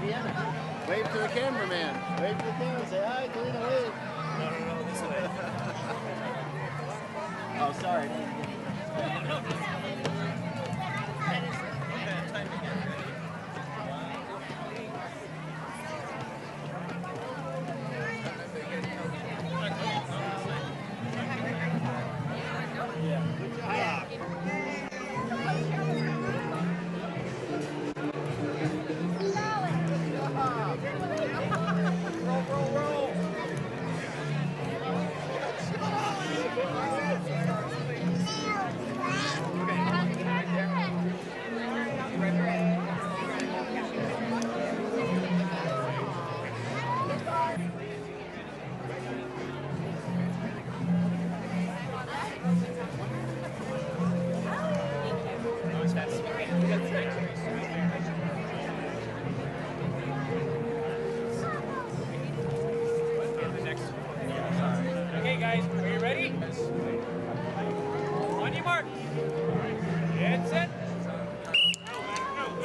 Wave to the cameraman. Wave to the camera. Say hi, Kalina, wave. No, this way. Oh, sorry. Okay, guys, are you ready? On your mark. Get set. Go.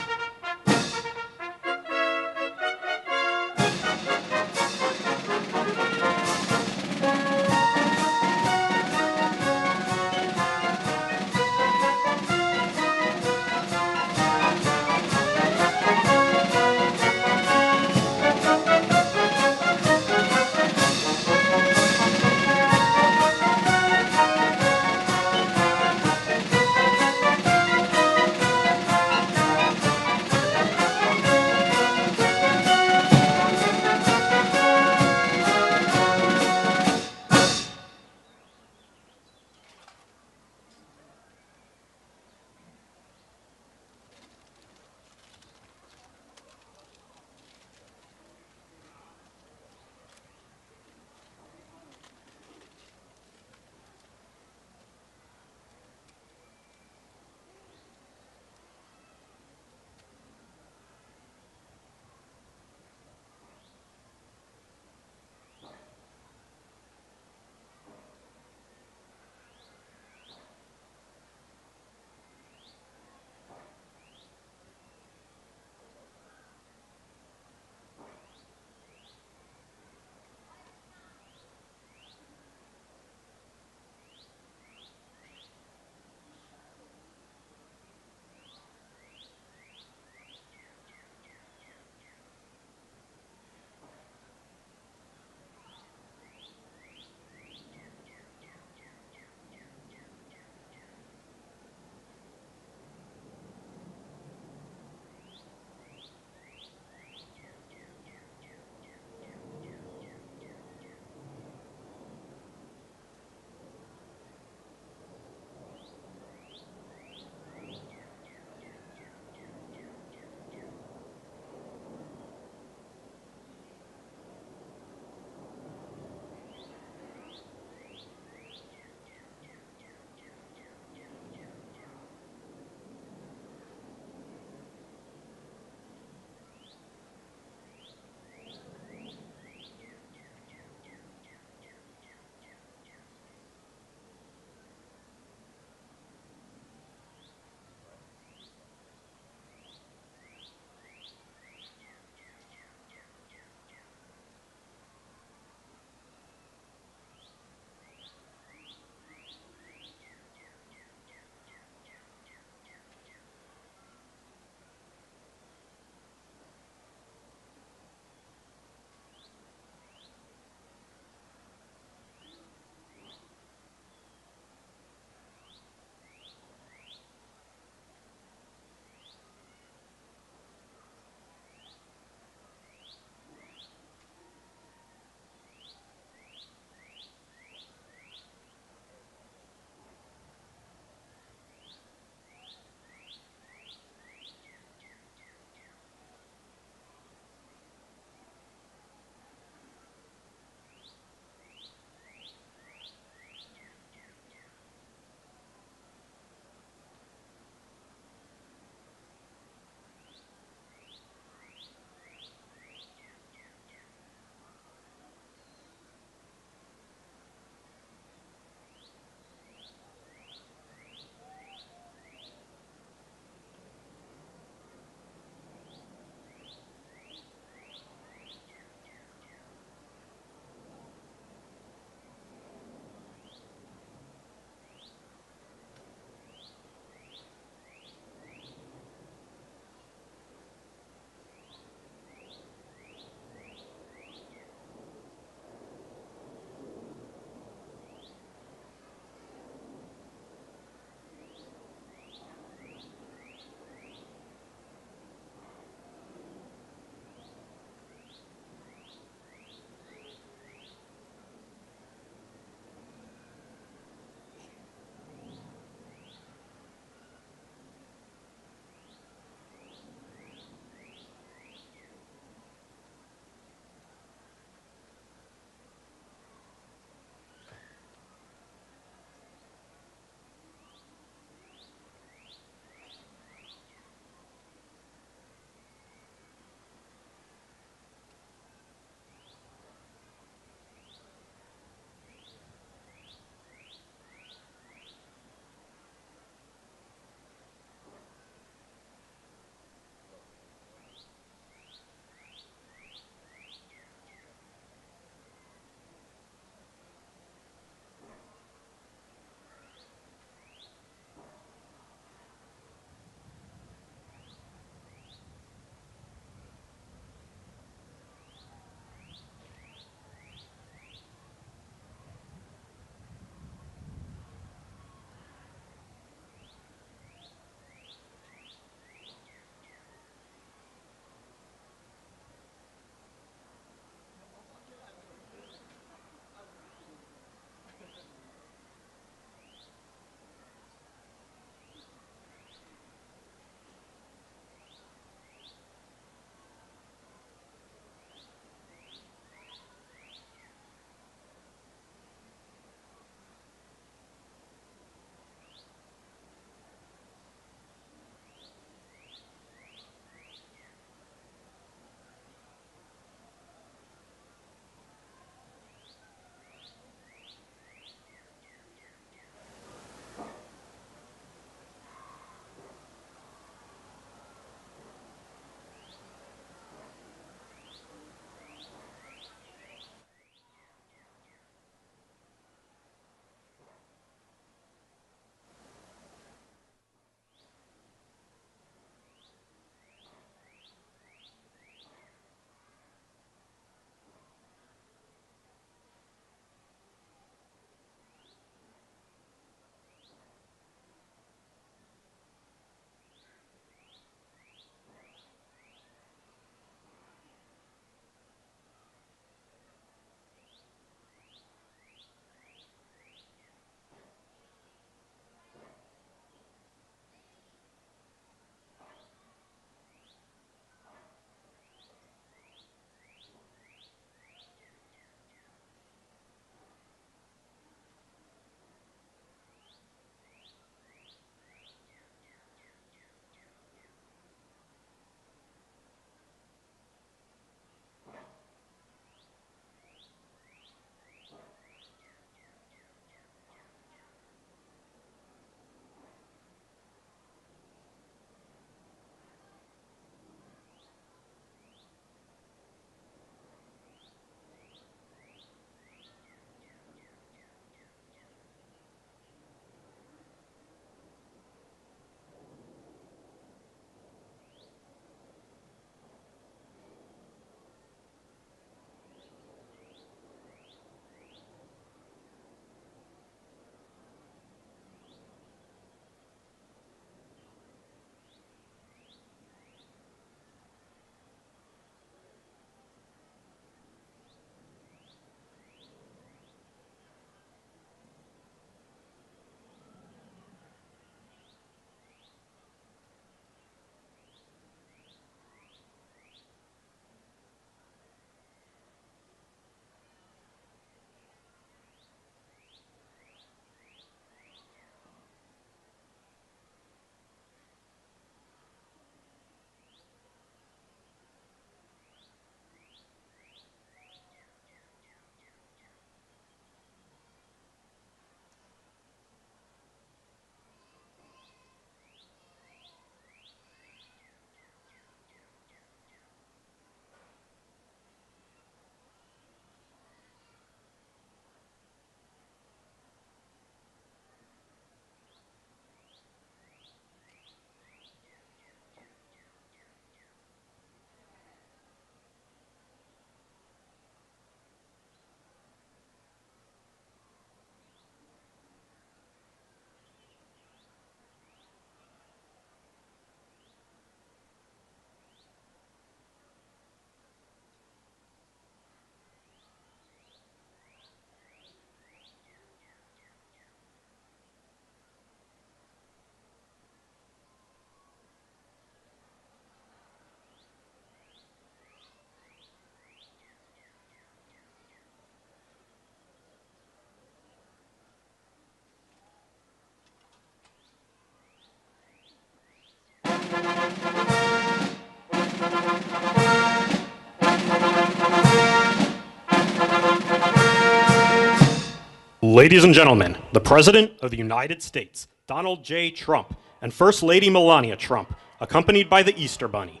Ladies and gentlemen, the President of the United States, Donald J. Trump, and First Lady Melania Trump, accompanied by the Easter Bunny.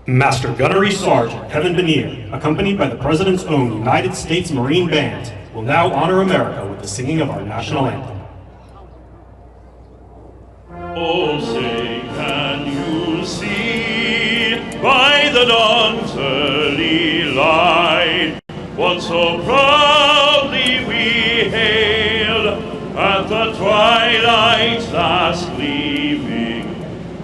Master Gunnery Sergeant Kevin Benier, accompanied by the President's own United States Marine Band, will now honor America with the singing of our national anthem. Oh, say, can you see by the dawn's early light what so proudly we hailed at the twilight's last gleaming,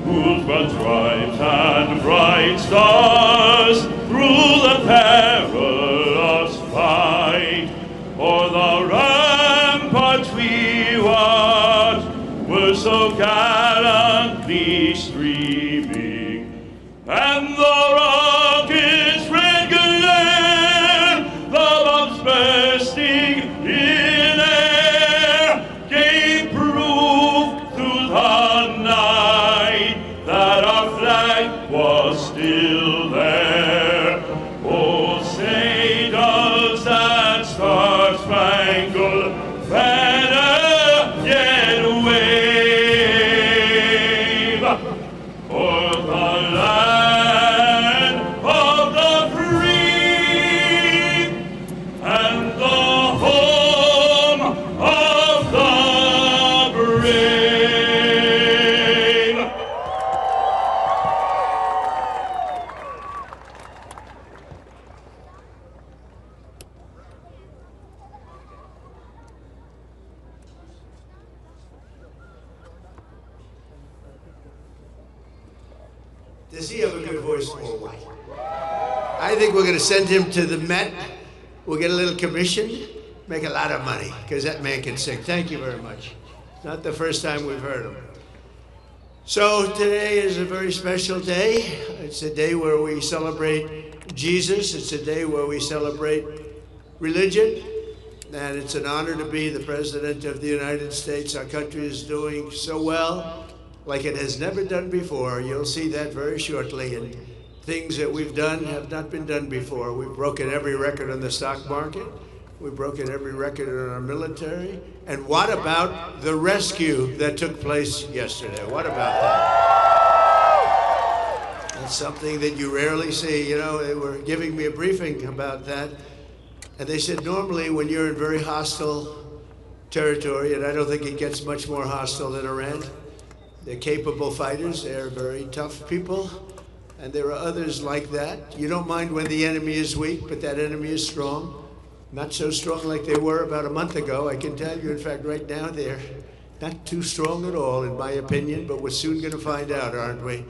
whose broad stripes and bright stars through the perilous fight o'er the ramparts we watched were so gallantly streaming, and the rocket's red glare, the bombs bursting in air, gave proof through the night that our flag was still there. Oh, say does that star-spangled banner yet wave o'er the land of the free and the home of the brave? Does he have a good voice or what? I think we're going to send him to the Met. We'll get a little commission, make a lot of money, because that man can sing. Thank you very much. Not the first time we've heard him. So today is a very special day. It's a day where we celebrate Jesus. It's a day where we celebrate religion. And it's an honor to be the President of the United States. Our country is doing so well, like it has never done before. You'll see that very shortly. And things that we've done have not been done before. We've broken every record on the stock market. We've broken every record in our military. And what about the rescue that took place yesterday? What about that? That's something that you rarely see. You know, they were giving me a briefing about that. And they said normally when you're in very hostile territory, and I don't think it gets much more hostile than Iran, they're capable fighters, they're very tough people, and there are others like that. You don't mind when the enemy is weak, but that enemy is strong. Not so strong like they were about a month ago, I can tell you. In fact, right now they're not too strong at all, in my opinion, but we're soon going to find out, aren't we?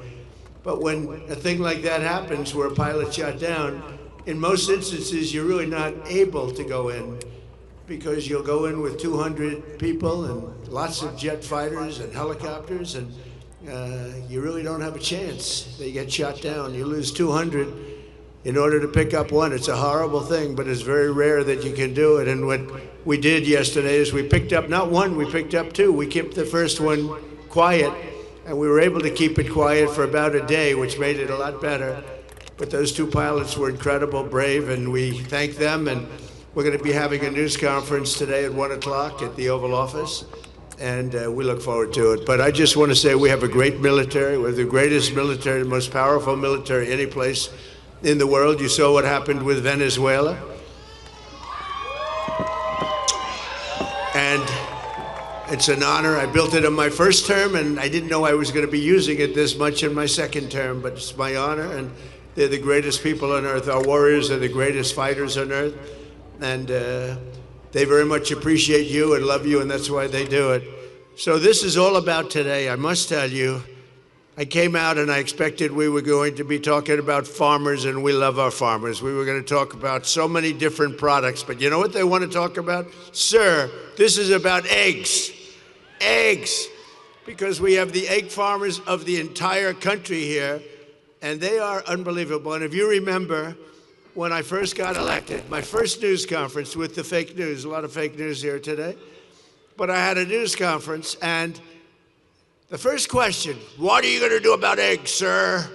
But when a thing like that happens, where a pilot shot down, in most instances, you're really not able to go in, because you'll go in with 200 people and lots of jet fighters and helicopters, and you really don't have a chance. They get shot down. You lose 200 in order to pick up one. It's a horrible thing, but it's very rare that you can do it. And what we did yesterday is we picked up, not one, we picked up two. We kept the first one quiet, and we were able to keep it quiet for about a day, which made it a lot better. But those two pilots were incredible, brave, and we thank them. And we're going to be having a news conference today at 1 o'clock at the Oval Office, and we look forward to it. But I just want to say we have a great military. We're the greatest military, the most powerful military any place in the world. You saw what happened with Venezuela. And it's an honor. I built it in my first term, and I didn't know I was going to be using it this much in my second term, but it's my honor, and they're the greatest people on earth. Our warriors are the greatest fighters on earth. And they very much appreciate you and love you, and that's why they do it. So this is all about today. I must tell you, I came out and I expected we were going to be talking about farmers, and we love our farmers. We were going to talk about so many different products, but you know what they want to talk about? Sir, this is about eggs. Eggs. because we have the egg farmers of the entire country here, and they are unbelievable. And if you remember, when I first got elected, my first news conference with the fake news, a lot of fake news here today, but I had a news conference, and the first question, what are you going to do about eggs, sir?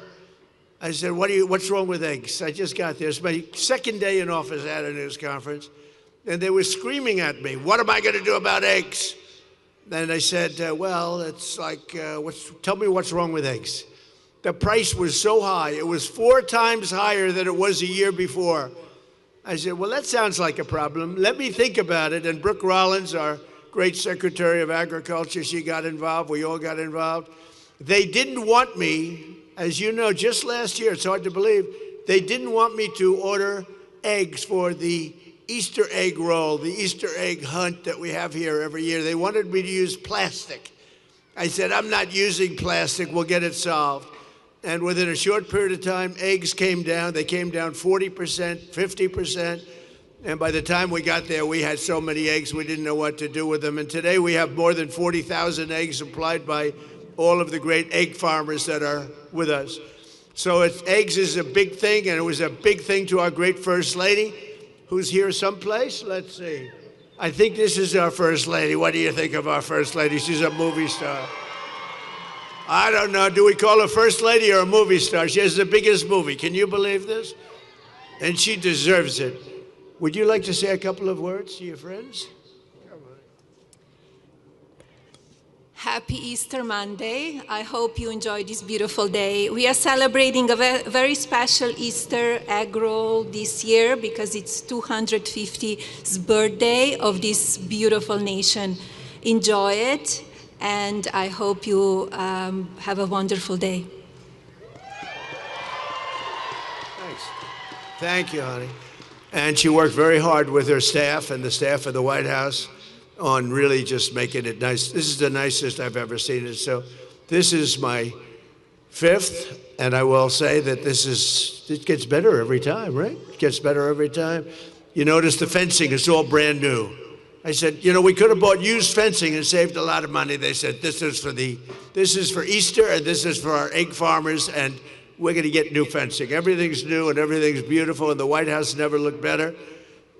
I said, what's wrong with eggs? I just got there. It's my second day in office. I had a news conference, and they were screaming at me, what am I going to do about eggs? And I said, well, it's like, tell me what's wrong with eggs. The price was so high. It was 4 times higher than it was a year before. I said, well, that sounds like a problem. Let me think about it. And Brooke Rollins, our great Secretary of Agriculture, she got involved. We all got involved. They didn't want me, as you know, just last year, it's hard to believe, they didn't want me to order eggs for the Easter egg roll, the Easter egg hunt that we have here every year. They wanted me to use plastic. I said, I'm not using plastic. We'll get it solved. And within a short period of time, eggs came down. They came down 40%, 50%. And by the time we got there, we had so many eggs, we didn't know what to do with them. And today we have more than 40,000 eggs supplied by all of the great egg farmers that are with us. So eggs is a big thing, and it was a big thing to our great First Lady, who's here someplace. Let's see. I think this is our First Lady. What do you think of our First Lady? She's a movie star. I don't know. Do we call her First Lady or a movie star? She has the biggest movie. Can you believe this? And she deserves it. Would you like to say a couple of words to your friends? Happy Easter Monday. I hope you enjoy this beautiful day. We are celebrating a very special Easter egg roll this year because it's 250th birthday of this beautiful nation. Enjoy it, and I hope you have a wonderful day. Thanks. Thank you, honey. And she worked very hard with her staff and the staff of the White House on really just making it nice. This is the nicest I've ever seen it. So this is my 5th, and I will say that it gets better every time, right? It gets better every time. You notice the fencing is all brand new. I said, you know, we could have bought used fencing and saved a lot of money. They said, this is for Easter, and this is for our egg farmers, and we're going to get new fencing. Everything's new and everything's beautiful, and the White House never looked better,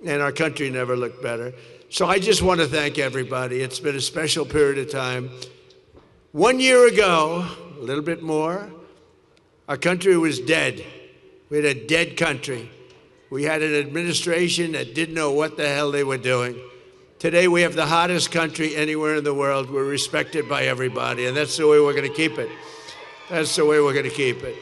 and our country never looked better. So I just want to thank everybody. It's been a special period of time. 1 year ago, a little bit more, our country was dead. We had a dead country. We had an administration that didn't know what the hell they were doing. Today we have the hottest country anywhere in the world. We're respected by everybody, and that's the way we're going to keep it. That's the way we're going to keep it.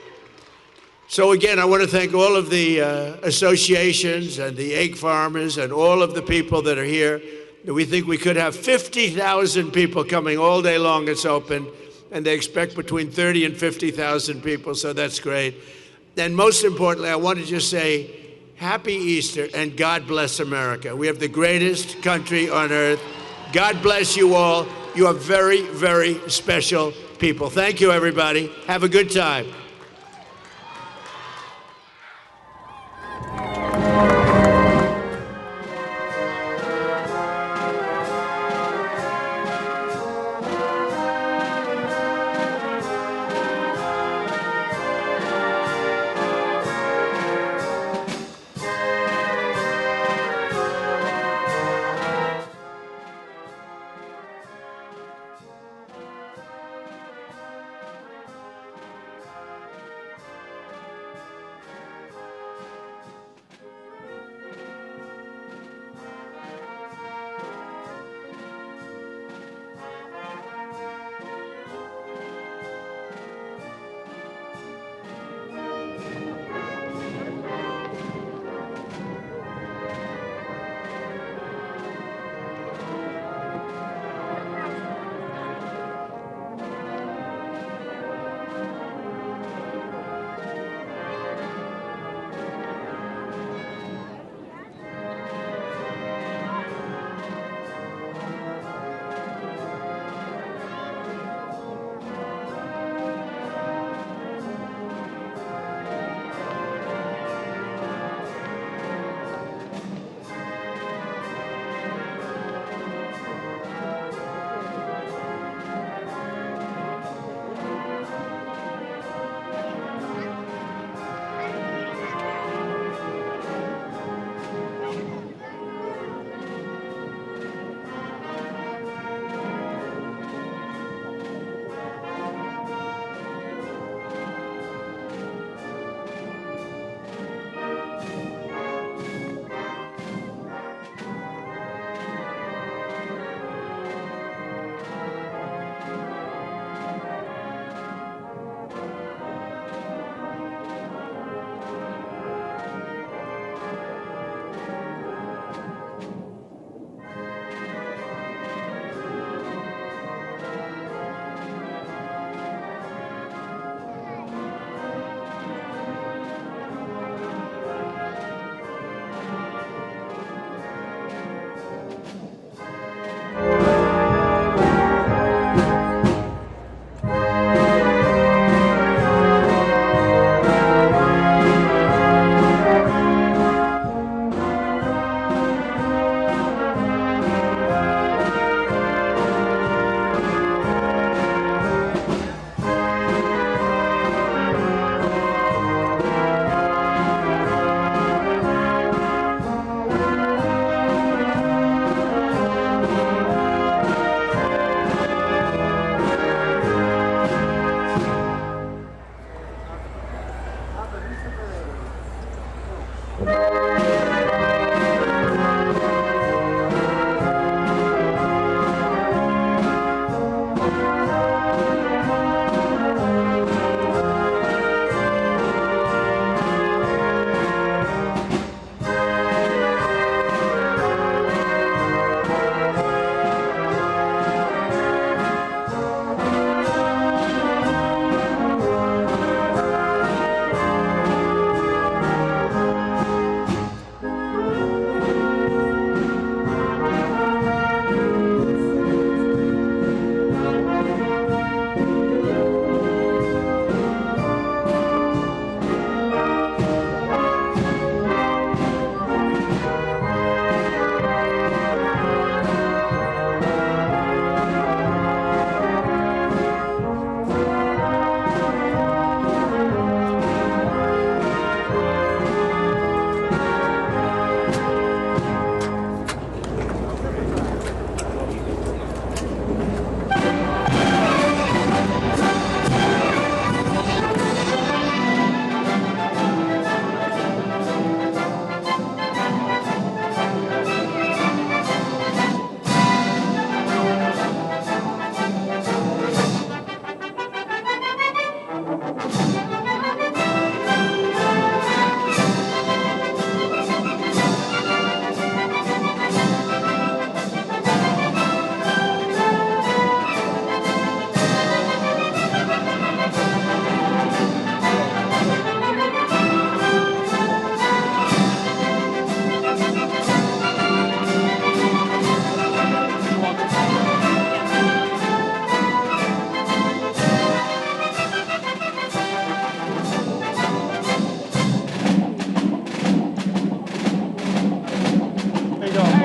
So again, I want to thank all of the associations and the egg farmers and all of the people that are here. We think we could have 50,000 people coming all day long. It's open, and they expect between 30 and 50,000 people, so that's great. And most importantly, I want to just say Happy Easter and God bless America. We have the greatest country on earth. God bless you all. You are very, very special people. Thank you, everybody. Have a good time.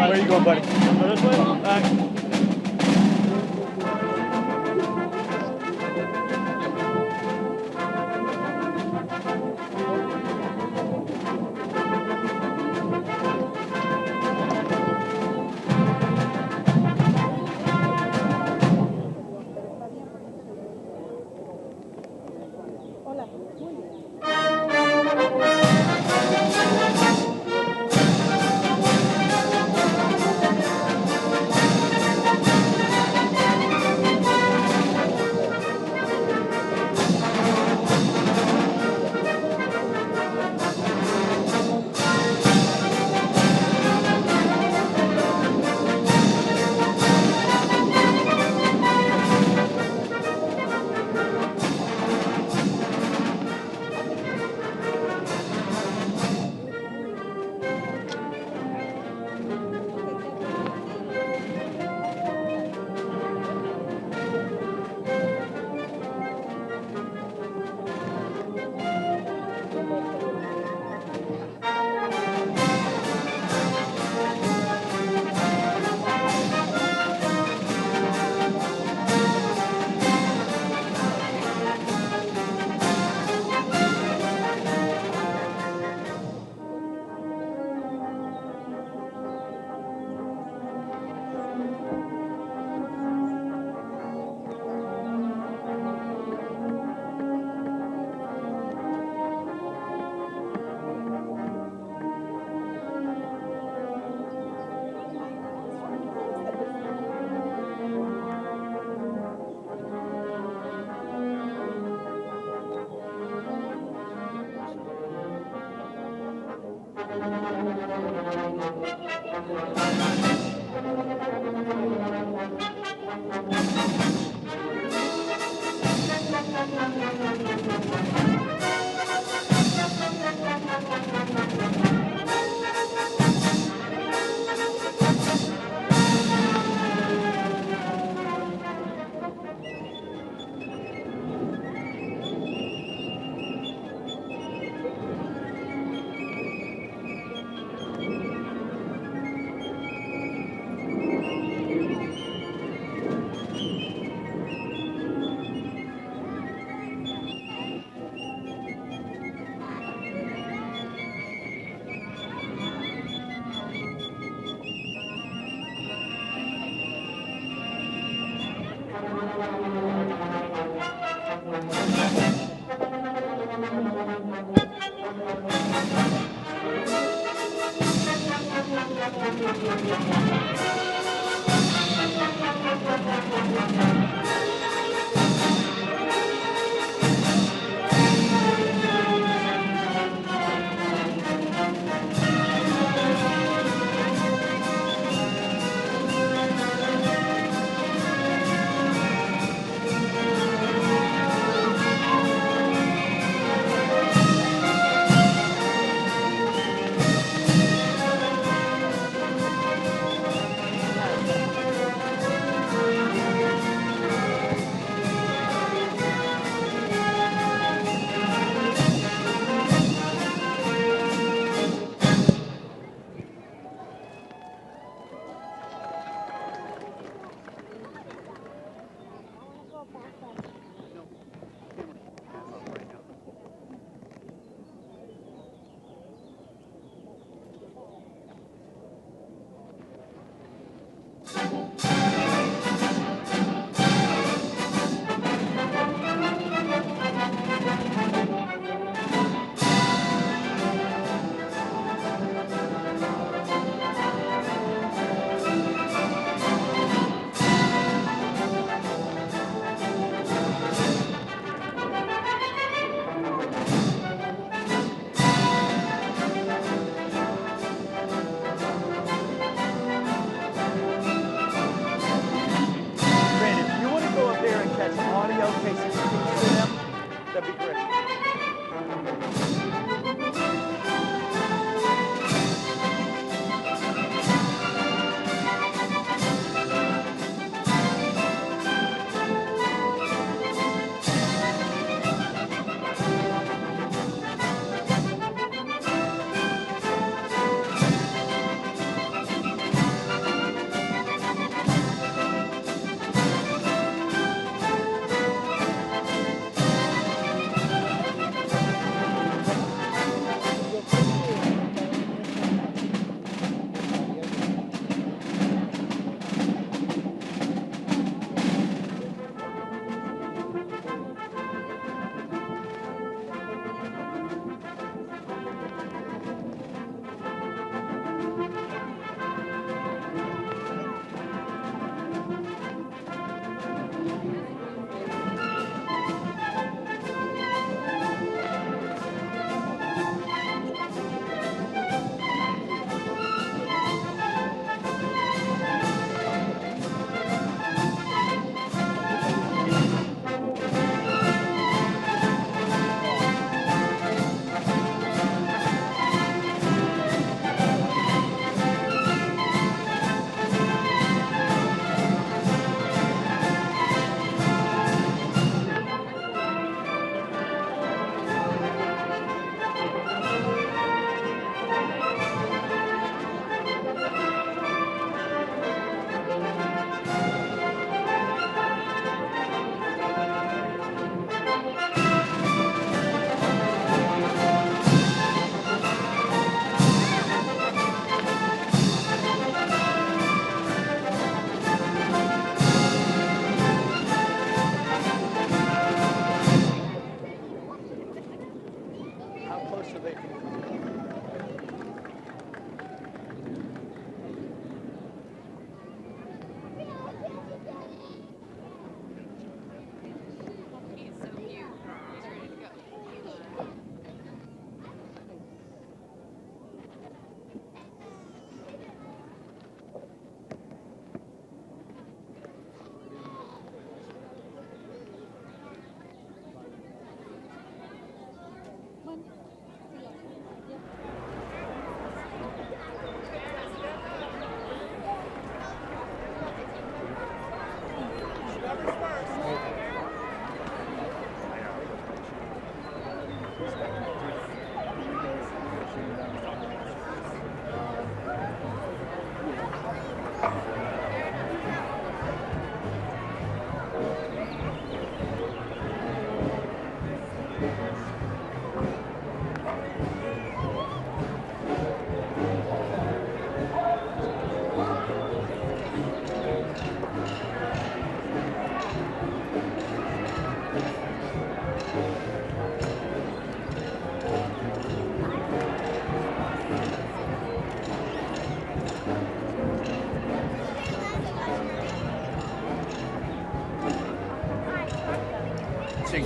Where are you going, buddy? This way? All right.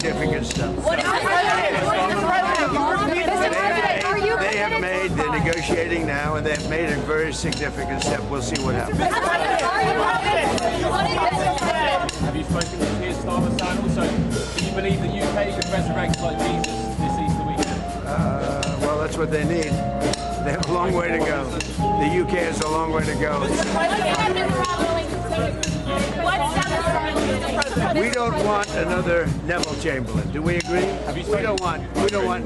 significant stuff. What is They have made, they're negotiating now, and they've made a very significant step. We'll see what happens. Have you spoken to Keir Starmer, and also, do you believe the UK could resurrect like Jesus this Easter weekend? Well, that's what they need. They have a long way to go. The UK has a long way to go. We don't want another Neville Chamberlain. Do we agree? We don't want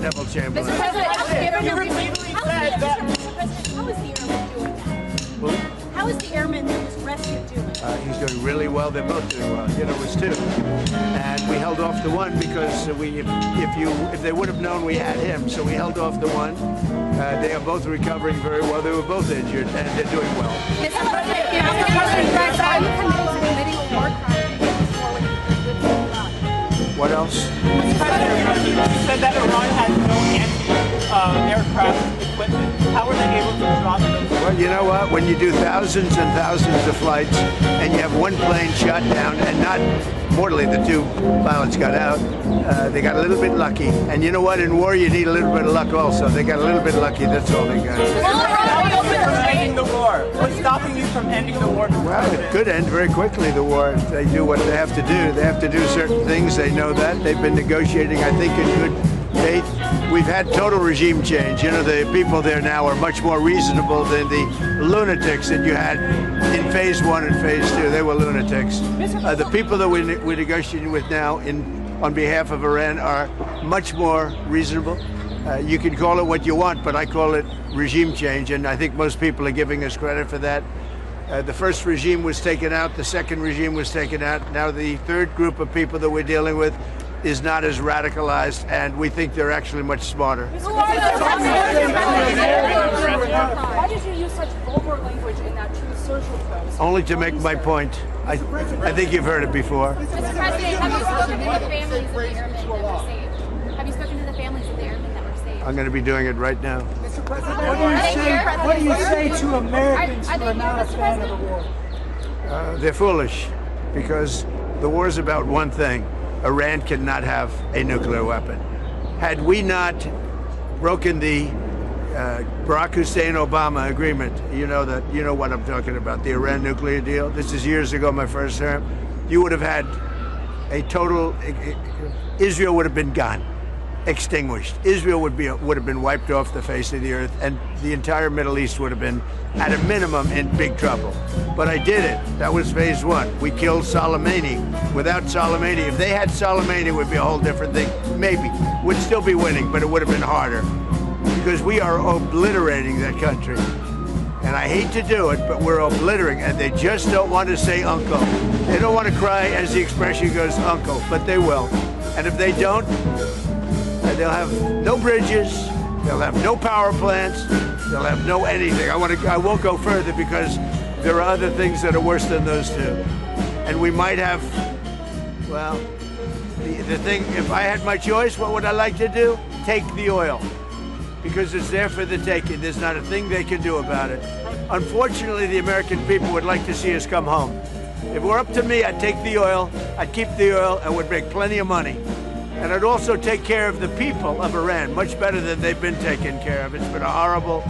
Neville Chamberlain. Mr. President, how is the airman doing that? How is the airman who was rescued doing? He's doing really well. They're both doing well. You know, it was two, and we held off the one because if they would have known we had him, so we held off the one. They are both recovering very well. They were both injured, and they're doing well. Mr. President, are you committed to committing a war crime against war with What else? Mr. President, you said that Iran has no anti-aircraft equipment. How are they able to drop those? Well, you know what? When you do thousands and thousands of flights, and you have one plane shot down, and not mortally, the two pilots got out, they got a little bit lucky. And you know what? In war, you need a little bit of luck also. They got a little bit lucky. That's all they got. Ending the war. What's stopping you from ending the war? Well, it could end very quickly, the war, if they do what they have to do. They have to do certain things. They know that. They've been negotiating, I think, in good faith. We've had total regime change. You know, the people there now are much more reasonable than the lunatics that you had in phase 1 and phase 2. They were lunatics. The people that we're negotiating with now on behalf of Iran are much more reasonable. You can call it what you want, but I call it regime change, and I think most people are giving us credit for that. The first regime was taken out, the second regime was taken out. Now the third group of people that we're dealing with is not as radicalized, and we think they're actually much smarter. Why did you use such vulgar language in that Truth Social post? Only to make my point. I think you've heard it before. Mr. President, have you spoken to the families of the airmen that were saved? Have you spoken to the families of the airmen that were saved? I'm going to be doing it right now. Mr. President, what do you say to Americans who are not a fan of the war? They're foolish, because the war is about one thing. Iran cannot have a nuclear weapon. Had we not broken the Barack Hussein Obama agreement, you know what I'm talking about, the Iran nuclear deal. This is years ago, my first term. You would have had a total, Israel would have been gone, extinguished. Israel would have been wiped off the face of the earth, and the entire Middle East would have been, at a minimum, in big trouble. But I did it. That was phase 1. We killed Soleimani. Without Soleimani, if they had Soleimani, it would be a whole different thing. Maybe. Would still be winning, but it would have been harder. Because we are obliterating that country. And I hate to do it, but we're obliterating, and they just don't want to say uncle. They don't want to cry, as the expression goes, uncle, but they will. And if they don't, they'll have no bridges, they'll have no power plants, they'll have no anything. I won't go further because there are other things that are worse than those two. And we might have, well, the thing, if I had my choice, what would I like to do? Take the oil. Because it's there for the taking. There's not a thing they can do about it. Unfortunately, the American people would like to see us come home. If it were up to me, I'd take the oil, I'd keep the oil, and would make plenty of money. And I'd also take care of the people of Iran, much better than they've been taken care of. It's been a horrible,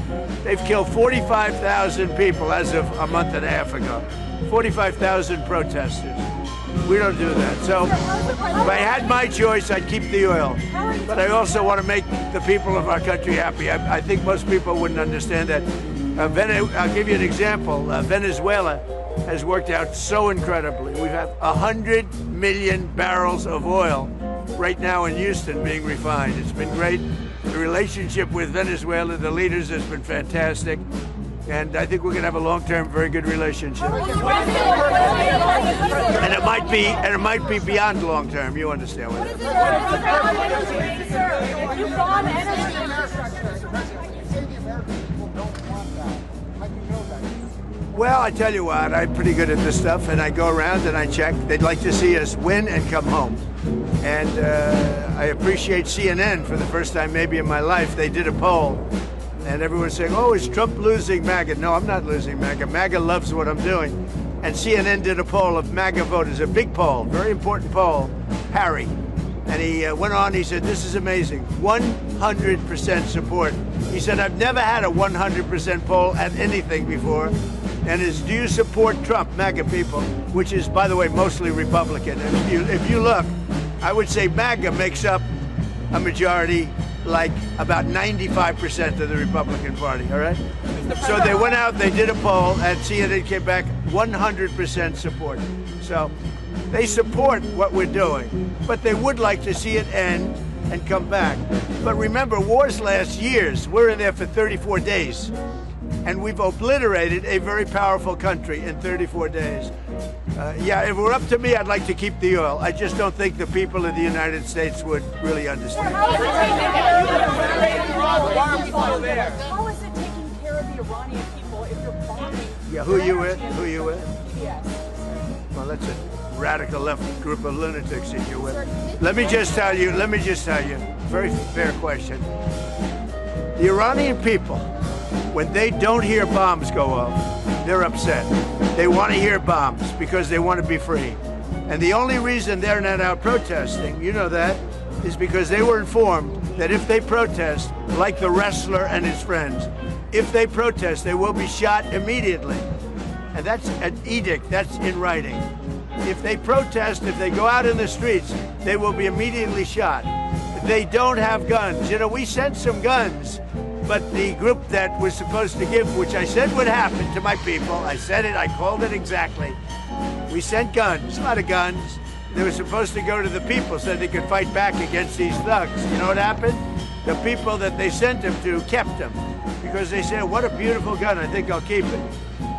they've killed 45,000 people as of a month and a half ago. 45,000 protesters. We don't do that. So if I had my choice, I'd keep the oil. But I also want to make the people of our country happy. I think most people wouldn't understand that. I'll give you an example. Venezuela has worked out so incredibly. We have 100 million barrels of oil right now in Houston being refined. It's been great. The relationship with Venezuela, the leaders, has been fantastic. And I think we're going to have a long-term, very good relationship. And it might be beyond long-term. You understand what Well, I tell you what, I'm pretty good at this stuff, and I go around and I check. They'd like to see us win and come home. And I appreciate CNN for the first time maybe in my life. They did a poll. And everyone's saying, oh, is Trump losing MAGA? No, I'm not losing MAGA. MAGA loves what I'm doing. And CNN did a poll of MAGA voters, a big poll, very important poll. Harry, And he went on, he said, this is amazing, 100% support. He said, I've never had a 100% poll at anything before. And it's, do you support Trump, MAGA people, which is, by the way, mostly Republican. And if you look, I would say MAGA makes up a majority, like about 95% of the Republican Party, all right? So they went out, they did a poll, and CNN came back 100% support. So they support what we're doing, but they would like to see it end and come back. But remember, wars last years. We're in there for 34 days, and we've obliterated a very powerful country in 34 days. Yeah, if it were up to me, I'd like to keep the oil. I just don't think the people of the United States would really understand. How is it taking care of the Iranian people if you're bombing? Yeah, who you with? Who you with? Well, that's a radical left group of lunatics that you're with. Let me just tell you, very fair question. The Iranian people, when they don't hear bombs go off, they're upset. They want to hear bombs because they want to be free. And the only reason they're not out protesting, you know that, is because they were informed that if they protest, like the wrestler and his friends, if they protest, they will be shot immediately. And that's an edict, that's in writing. If they protest, if they go out in the streets, they will be immediately shot. They don't have guns. You know, we sent some guns, but the group that was supposed to give, which I said would happen to my people, I said it, I called it exactly. We sent guns, a lot of guns. They were supposed to go to the people so they could fight back against these thugs. You know what happened? The people that they sent them to kept them because they said, what a beautiful gun, I think I'll keep it.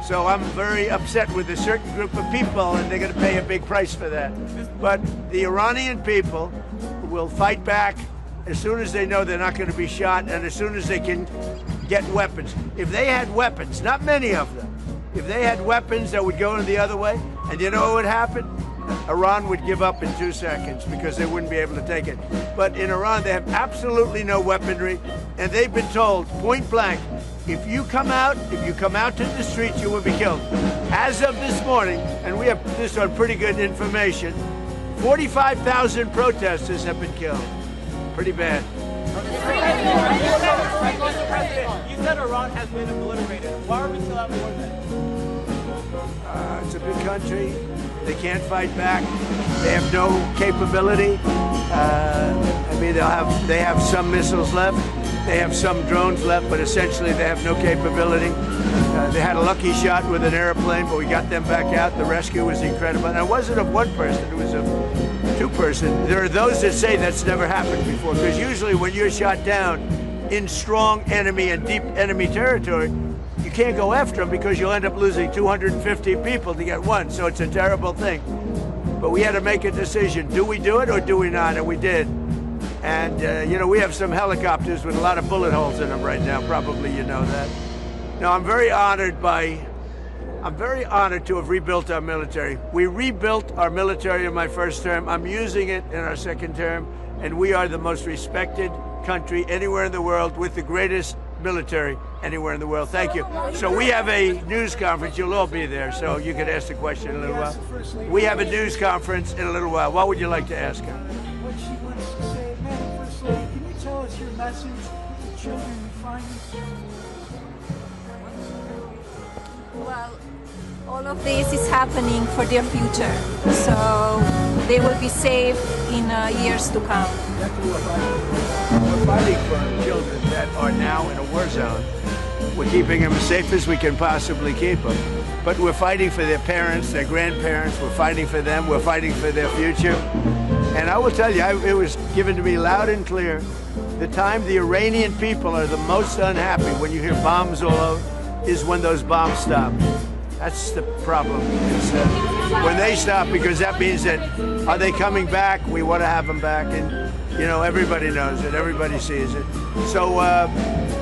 So I'm very upset with a certain group of people, and they're going to pay a big price for that. But the Iranian people will fight back as soon as they know they're not going to be shot and as soon as they can get weapons. If they had weapons, not many of them, if they had weapons that would go in the other way, and you know what would happen? Iran would give up in 2 seconds because they wouldn't be able to take it. But in Iran, they have absolutely no weaponry, and they've been told point blank, if you come out to the streets, you will be killed. As of this morning, and we have this on pretty good information, 45,000 protesters have been killed. Pretty bad. Mr. President, you said Iran has been obliterated. Why are we still at war then? It's a big country. They can't fight back. They have no capability. I mean, they have some missiles left. They have some drones left, but essentially they have no capability. They had a lucky shot with an airplane, but we got them back out. The rescue was incredible. And it wasn't of one person, it was of 2 persons. There are those that say that's never happened before, because usually when you're shot down in strong enemy and deep enemy territory, you can't go after them because you'll end up losing 250 people to get one. So it's a terrible thing. But we had to make a decision. Do we do it or do we not? And we did. And, you know, we have some helicopters with a lot of bullet holes in them right now. Probably you know that. Now, I'm very honored to have rebuilt our military. We rebuilt our military in my first term. I'm using it in our second term. And we are the most respected country anywhere in the world with the greatest military anywhere in the world. Thank you. So we have a news conference. You'll all be there, so you can ask the question in a little while. We have a news conference in a little while. What would you like to ask her? What she wants to say. Madam First Lady, can you tell us your message to children and finance? Well, all of this is happening for their future, so they will be safe in years to come. We're fighting for children that are now in a war zone. We're keeping them as safe as we can possibly keep them. But we're fighting for their parents, their grandparents. We're fighting for them. We're fighting for their future. And I will tell you, it was given to me loud and clear, the time the Iranian people are the most unhappy when you hear bombs all over is when those bombs stop. That's the problem. It's, when they stop, because that means that, are they coming back? We want to have them back. And, you know, everybody knows it. Everybody sees it. So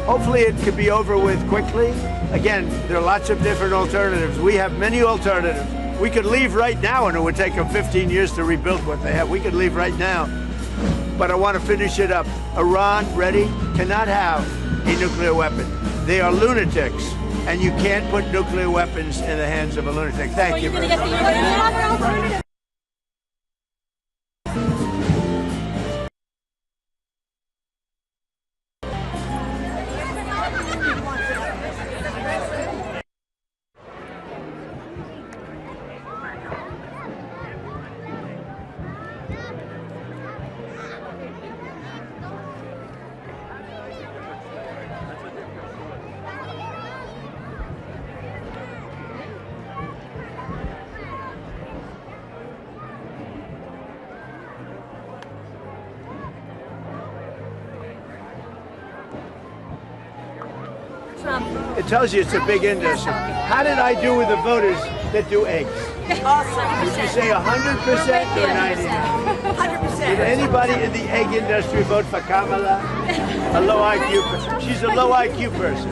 hopefully it could be over with quickly. Again, there are lots of different alternatives. We have many alternatives. We could leave right now, and it would take them 15 years to rebuild what they have. We could leave right now. But I want to finish it up. Iran, ready, cannot have a nuclear weapon. They are lunatics. And you can't put nuclear weapons in the hands of a lunatic. Thank you very much. It tells you it's a big industry. How did I do with the voters that do eggs? Awesome. Did you say 100% or 99%? 100%. Did anybody in the egg industry vote for Kamala? A low IQ person. She's a low IQ person.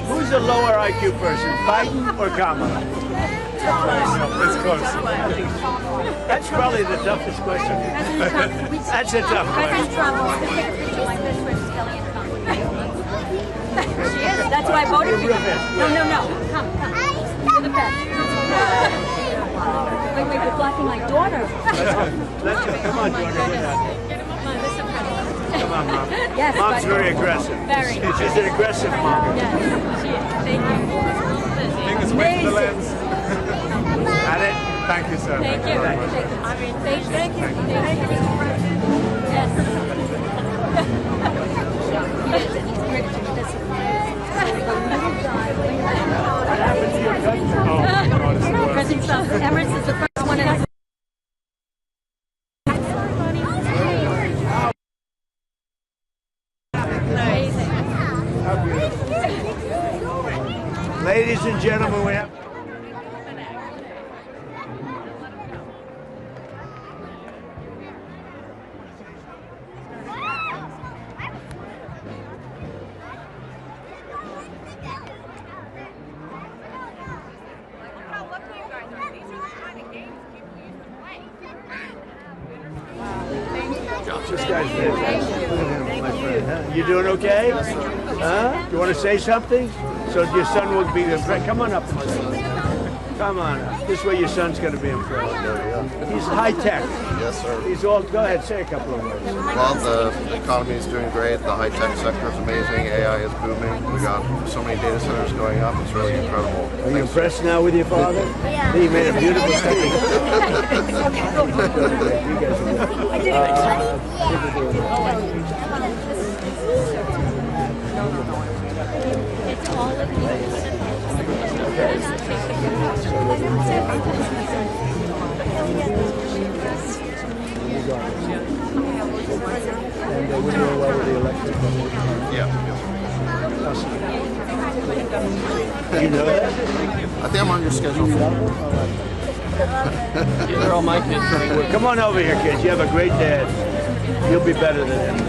Who's a lower IQ person, Biden or Kamala? It's close. That's probably the toughest question. That's a tough President question. Trump wants to take a picture like this with Kelly and Trump. She is. That's why I voted for you. No. Come. You're the best. Wait, you're blocking my daughter. Come on, Jordan. Come on, Mom. Yes, Mom's very aggressive. Very. She's an aggressive mom. Yes, she is. Thank you. Fingers with the lens. Got it? Thank you, sir. Thank you. very much. Thank you. President Trump, Emirates is the first one in Ladies and gentlemen, we have... This guy's fantastic. Look at him, my friend. Huh? You doing okay? Huh? You want to say something? So your son will be impressed. Come on up. Come on up. This way your son's going to be impressed. He's high tech. Yes, sir. He's all. Go ahead, say a couple of words. Well, the economy is doing great. The high tech sector is amazing. AI is booming. We got so many data centers going up. It's really incredible. Are you impressed now with your father? Yeah. He made a beautiful speech. And we're doing well with the election. Yeah. You know that? I think I'm on your schedule. They're all my kids. Well, come on over here, kids. You have a great dad. You'll be better than him.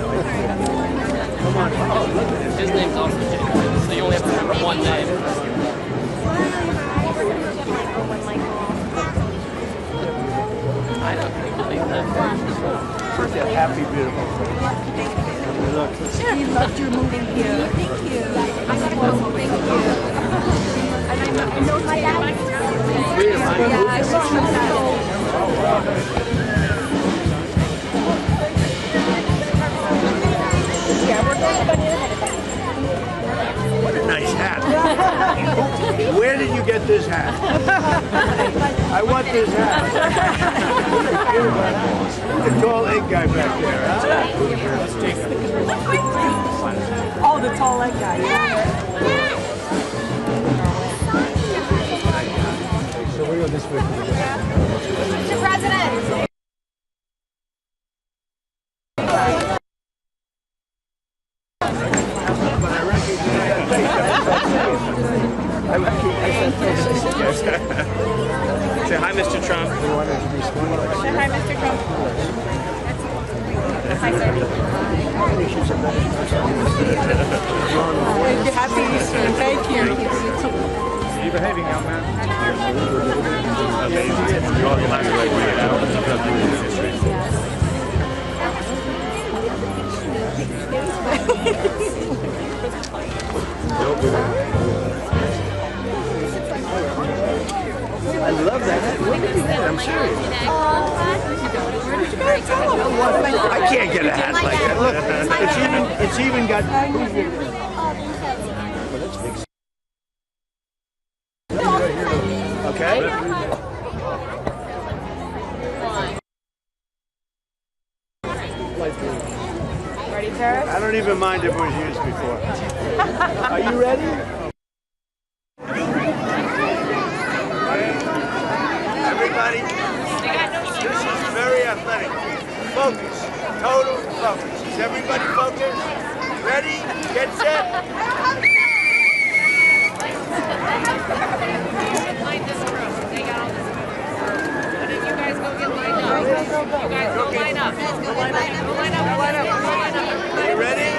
Come on. Oh, look at him. His name's also James, so you only have to remember one name. I don't believe that. Such a happy, beautiful face. Look. He loved your moving here. Thank you. I know my dad. Yeah, I saw him. Oh, wow. What a nice hat. Where did you get this hat? I want this hat. The tall egg guy back there, huh? Oh, the tall leg guy. So we go this way. Mr. President. Say hi, Mr. Trump. Say hi, Mr. Trump. Hi, sir. Happy Easter. Thank you. Are you behaving, young man? I love that. Look at that. I'm serious. I can't get a hat like that. Look, it's even got. Let's mix. Okay? Ready, Paris? I don't even mind if it was used before. Are you ready? Everybody, this is very athletic. Focus. Total focus. Is everybody focused? Ready? Get set. Line this room. They got all this food. And then you guys go get lined up. You guys go line up. Go line up. Go line up. Go line up. Go line up. You ready?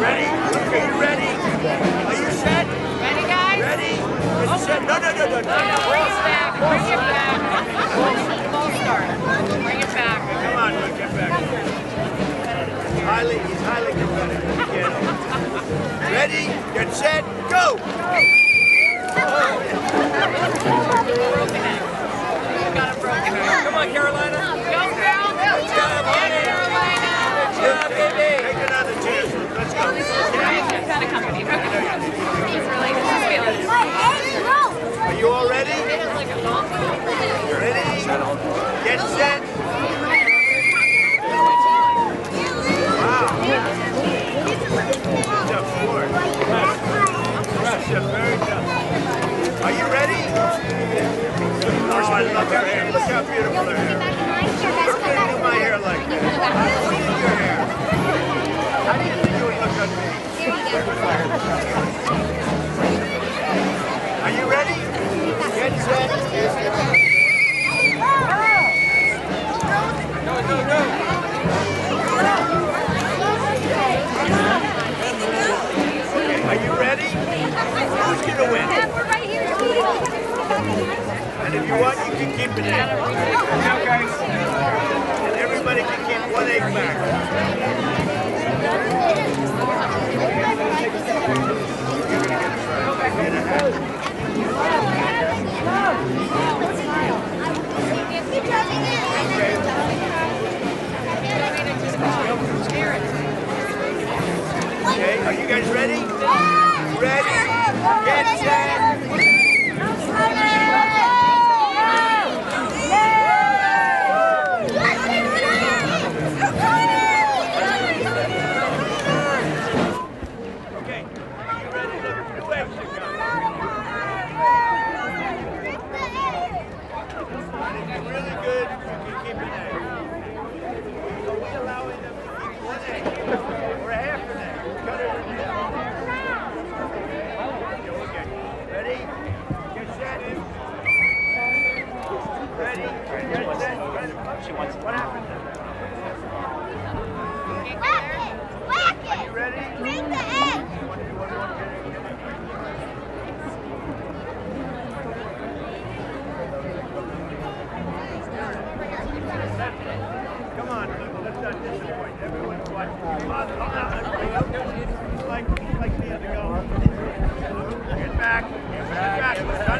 Ready? Okay, you ready? Are you set? Ready, guys? Ready? Get set. No. Bring it back. Bring it back. False start. Bring it back. Come on, look, get back. He's highly competitive. Ready? Get set. Go! Got a broken heart. Come on, Carolina. Go, girl. Good job, Carolina. Good job, baby. Take another chance. Let's go. It's not a company. He's really feeling it. Are you all ready? Ready? Get set. Wow. Tough sport. Very tough. Are you ready? Oh, I love her hair. Look how beautiful her hair is. Look at my hair like that. How do you think your hair? How do you think it would look on me? Are you ready? Get set. Go. Are you ready? Who's going to win? And if you want, you can keep it in. And everybody can keep 1 egg back. Okay, are you guys ready? Ready? Get set. Okay, are you ready? Look, 2 eggs to go. And if you're really good, you can keep an egg. So we allow them to keep 1 egg or a half an egg. Cut it in half. Okay, ready? Get set. Ready? Get set. She wants what happened? Are you ready? Bring the egg. Come on, let's not disappoint. Everyone's watching. Come on, like the other go. Get back.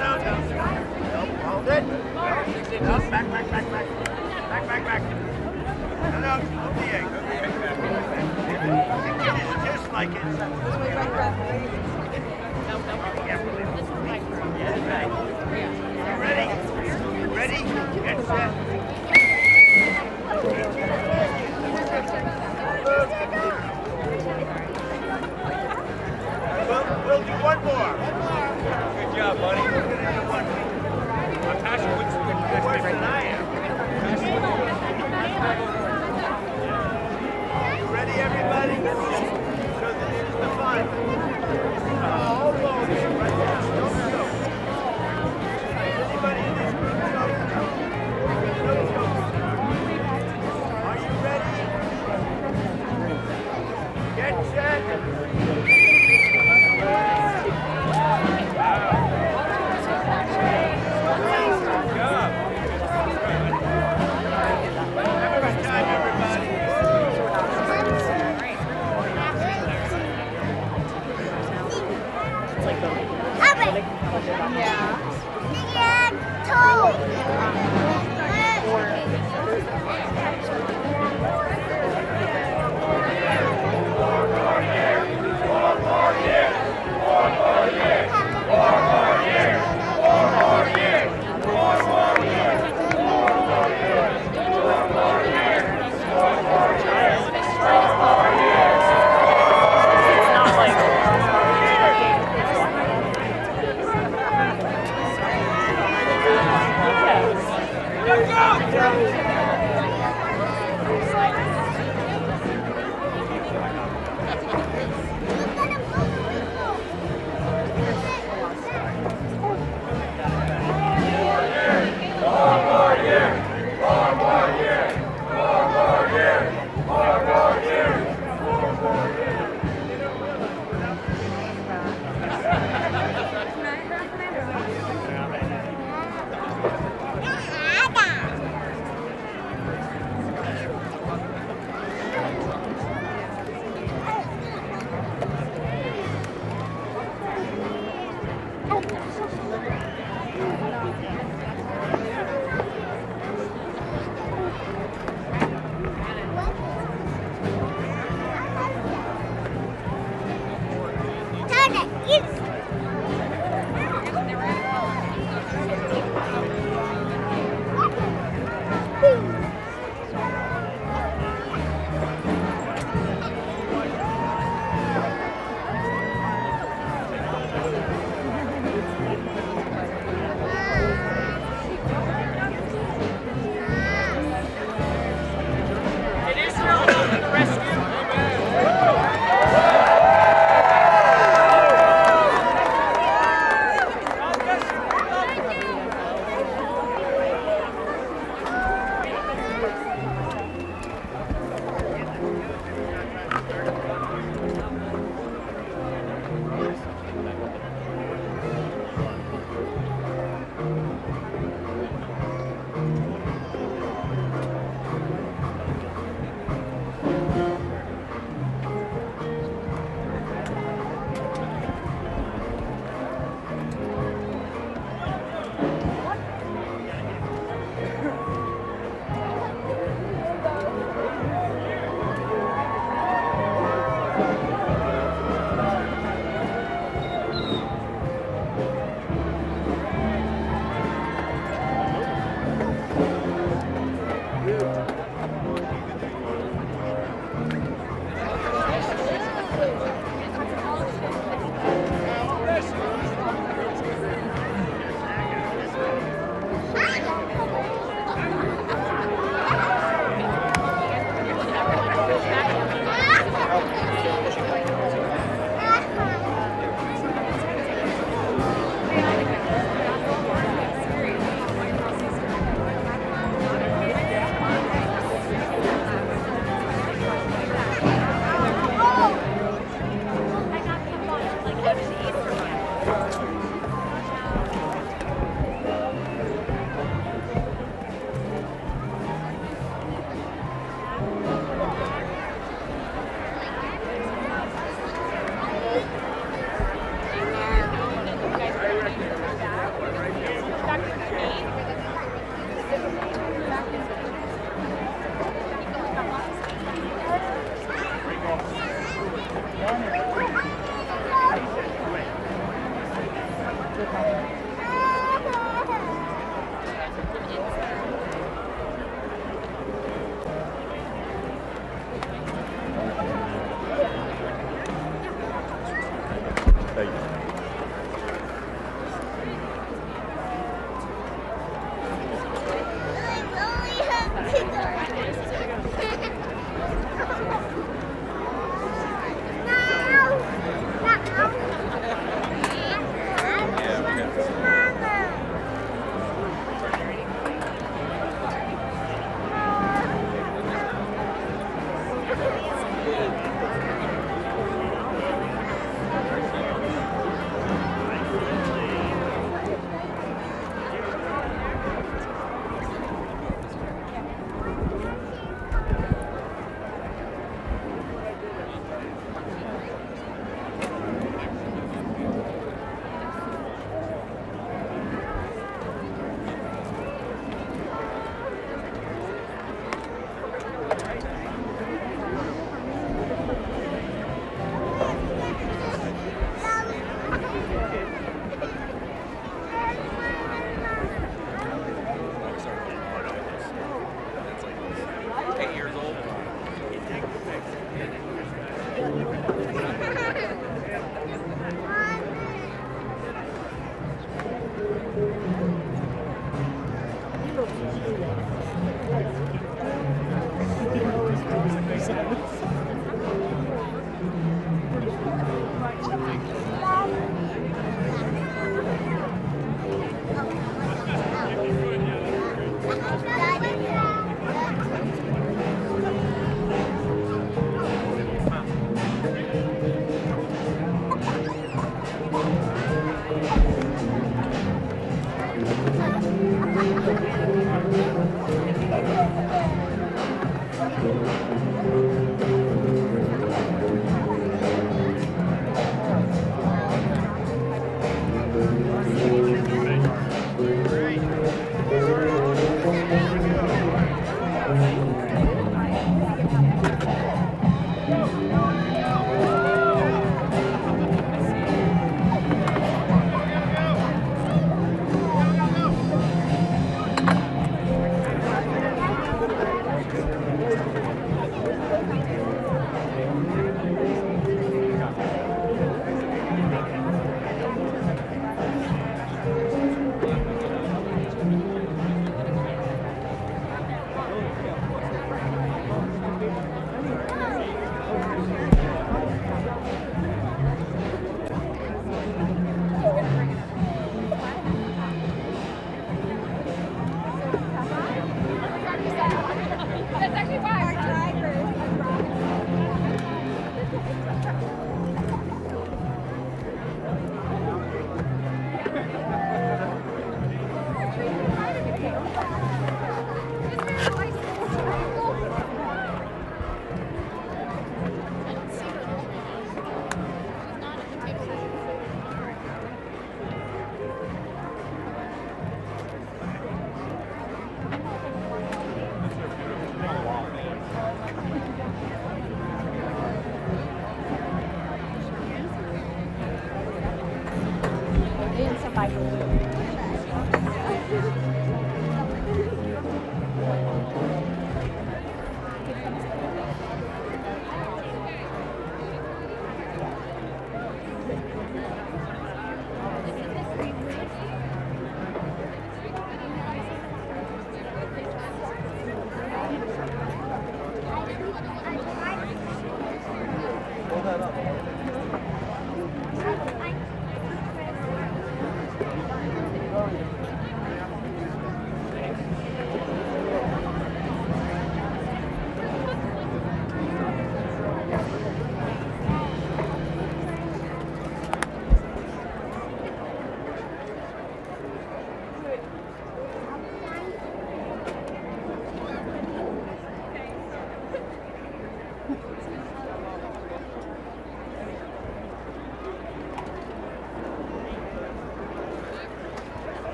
No. Hold it. No, back. No, hold the egg. Just like it. Ready? Get set. We'll do one more. Good job, buddy. We're going to do one more. Natasha, which worse than I am. You ready, everybody? So this is the final. Hold on here, right there. Don't go. Anybody in this group go?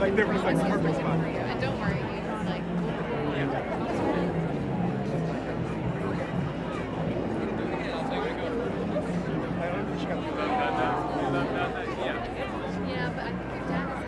Like there was like the perfect spot. And don't worry, like. Yeah, but I think your dad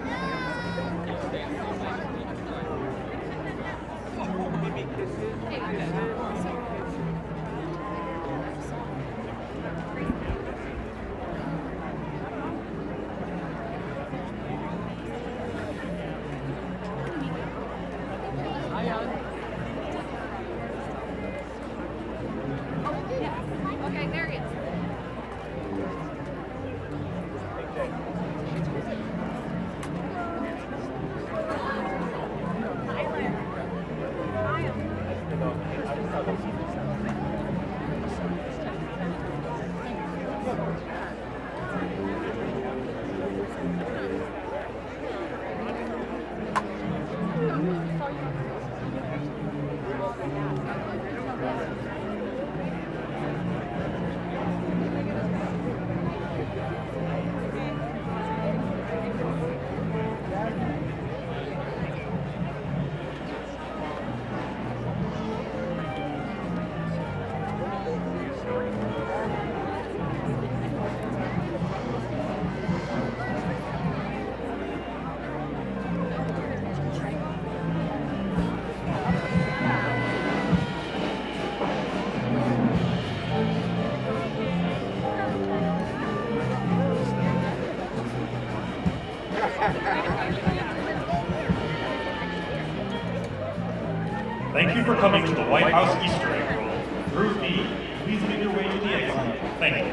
Thank you for coming to the White House Easter egg roll. Through V, please make your way to the exit. Thank you.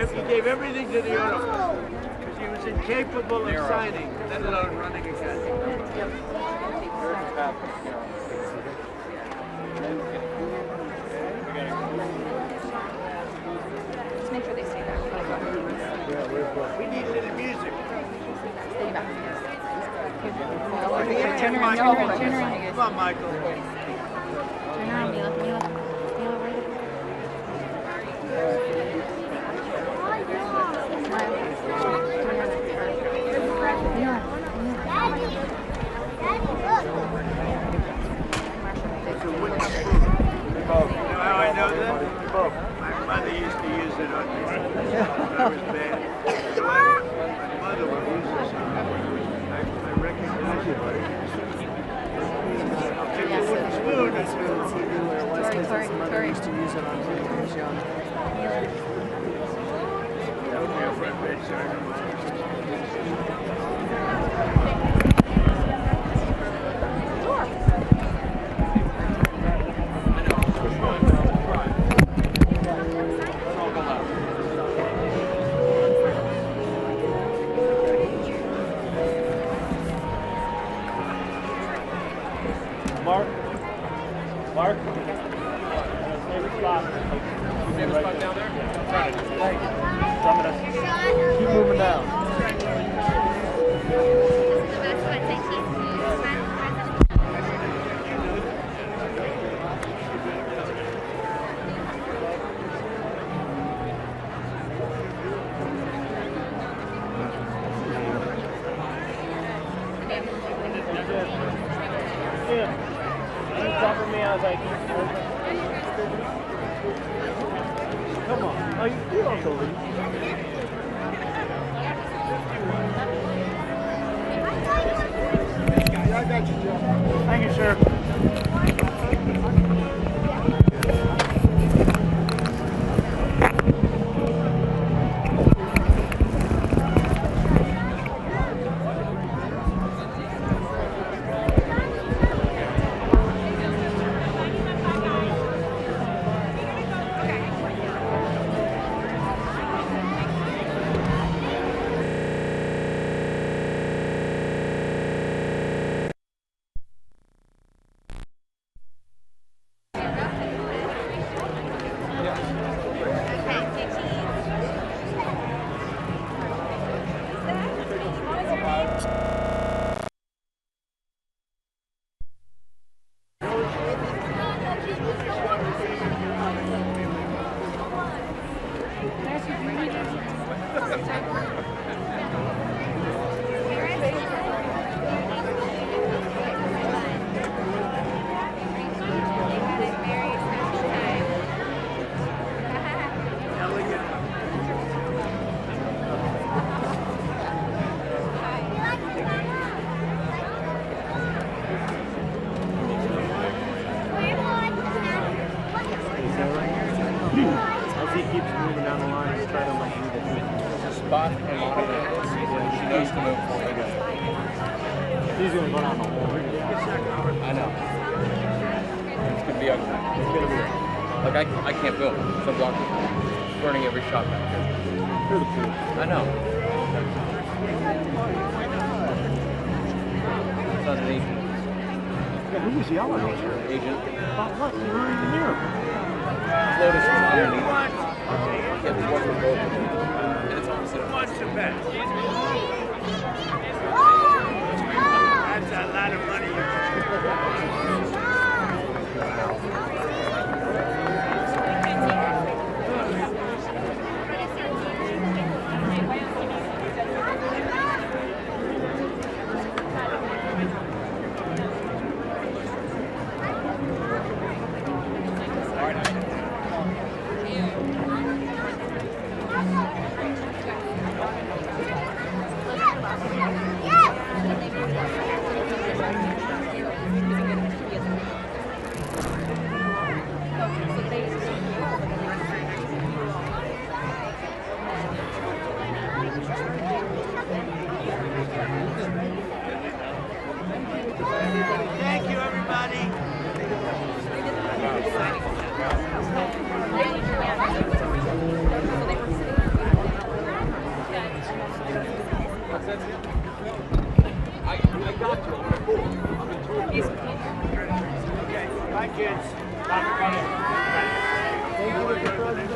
He gave everything to the auto because he was incapable of signing, let alone running again. Just make sure they stay back. We need a little music. Stay back. Turn around. Come on, Michael. Turn around, Mila. Mila, right up. You know how I know that? My mother used to use it on me when I was bad. So my mother would use this on me. I recognize it. I'll take a wooden spoon. That's TV where it was because his mother used to use it on him when he was young. Okay, a front page, sorry. Mark? Favorite spot? Favorite spot down there? Thanks. I'm gonna keep moving down. I was like, come on. Oh, you don't go leave. I got you, Joe. Thank you, sir. As he keeps moving down the line, he's trying to like read it. Spot and monitor. She knows to move forward. He's going to run on the whole ring. I know. It's going to be ugly. It's going to be ugly. Like, I can't film. So blocking. Burning every shot back here. Through the pool. I know. It's not an agent. Yeah, who was yelling? Agent. About what? You weren't even near him. Lotus from underneath. Yeah, we work with both of them. And it's opposite. What's the best? That's a lot of money. Thank you, everybody. I got you. I'm cool. I've been told. Okay, bye, kids. Thank you, Mr. President.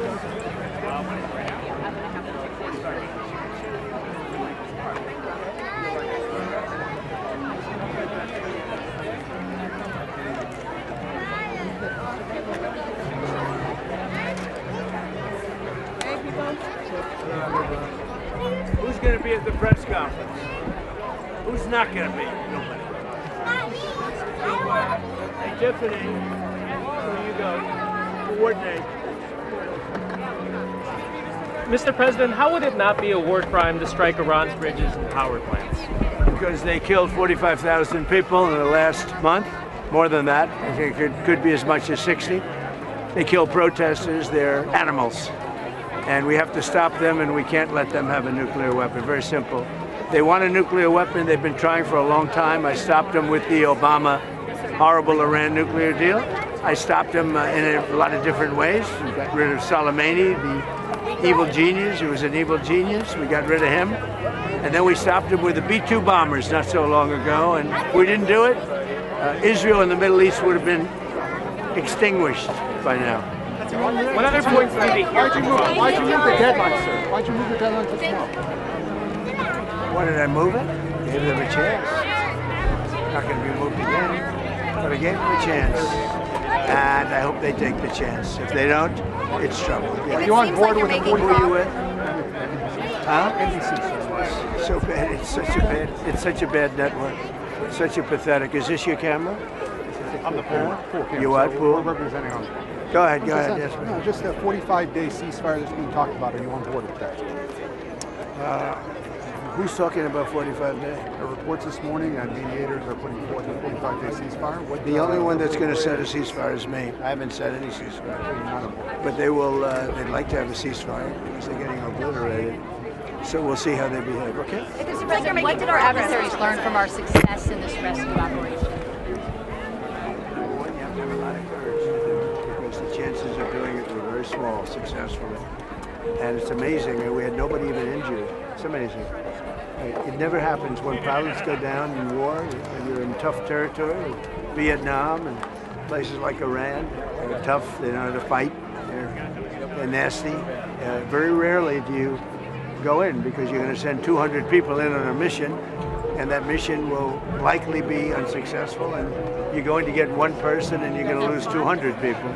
Who's going to be at the press conference? Who's not going to be? Nobody. Hey, Tiffany, there you go. Coordinate. Mr. President, how would it not be a war crime to strike Iran's bridges and power plants? Because they killed 45,000 people in the last month. More than that. I think it could be as much as 60. They kill protesters. They're animals. And we have to stop them, and we can't let them have a nuclear weapon. Very simple. They want a nuclear weapon. They've been trying for a long time. I stopped them with the Obama horrible Iran nuclear deal. I stopped them in a lot of different ways. We got rid of Soleimani, the evil genius. He was an evil genius. We got rid of him. And then we stopped him with the B-2 bombers not so long ago. And if we didn't do it, Israel and the Middle East would have been extinguished by now. What other points did they hear? Why'd you move the deadline, sir? Why'd you move the deadline to tomorrow? Why did I move it? Gave them a chance. Not going to be moved again, but I gave them a chance. And I hope they take the chance. If they don't, it's trouble. Yeah. Are you on board with the Who are you with? Huh? So bad. It's such a bad network. Such a pathetic. Is this your camera? I'm the pool. You what, pool? We're representing on. Go ahead, yes. No, just a 45-day ceasefire that's being talked about. Are you on board with that? Who's talking about 45 days? There are reports this morning that mediators are putting forth a 45-day ceasefire. The only one that's going to set a ceasefire is me. I haven't set any ceasefire. But they will, they'd like to have a ceasefire because they're getting obliterated. So we'll see how they behave, okay? Mr. President, what did our adversaries learn from our success in this rescue operation? One, you have to have a lot of courage because the chances of doing it were very small successfully. And it's amazing. We had nobody even injured. It's amazing. It never happens when pilots go down in war. When you're in tough territory, Vietnam and places like Iran. They're tough. They know how to fight. They're nasty. Very rarely do you go in because you're going to send 200 people in on a mission, and that mission will likely be unsuccessful, and you're going to get one person and you're going to lose 200 people.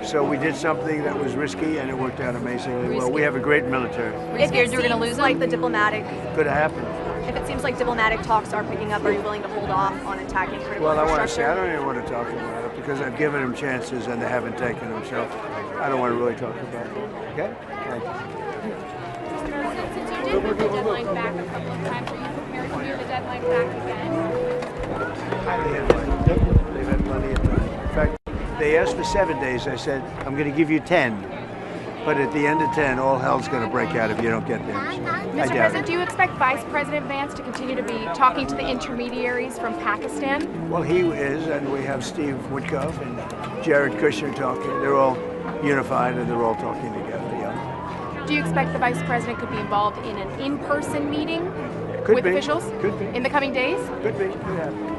So we did something that was risky, and it worked out amazingly well. We have a great military. Were you scared you were going to lose like the diplomatic? Could have happened. If it seems like diplomatic talks are picking up, are you willing to hold off on attacking critical Well, I want to say, infrastructure? I don't even want to talk about it because I've given them chances and they haven't taken them, so I don't want to really talk about it. Okay? Thank you. Since you did move the deadline back a couple of times, are you prepared to move the deadline back again? Highly unlikely. They've had plenty of time. In fact, they asked for 7 days. I said, I'm going to give you 10. But at the end of 10, all hell's going to break out if you don't get there. Mr. President, do you expect Vice President Vance to continue to be talking to the intermediaries from Pakistan? Well, he is, and we have Steve Witkoff and Jared Kushner talking. They're all unified and they're all talking together. Yeah. Do you expect the Vice President could be involved in an in-person meeting Could with be. officials Could be. in the coming days? Could be. Could happen.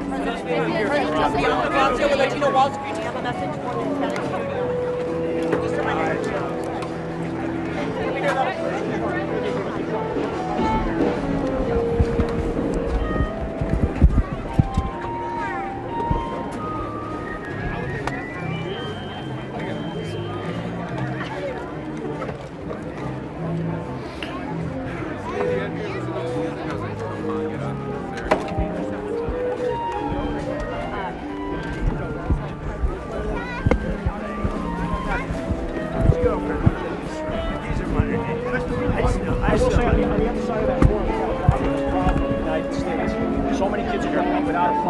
So many kids are growing up without a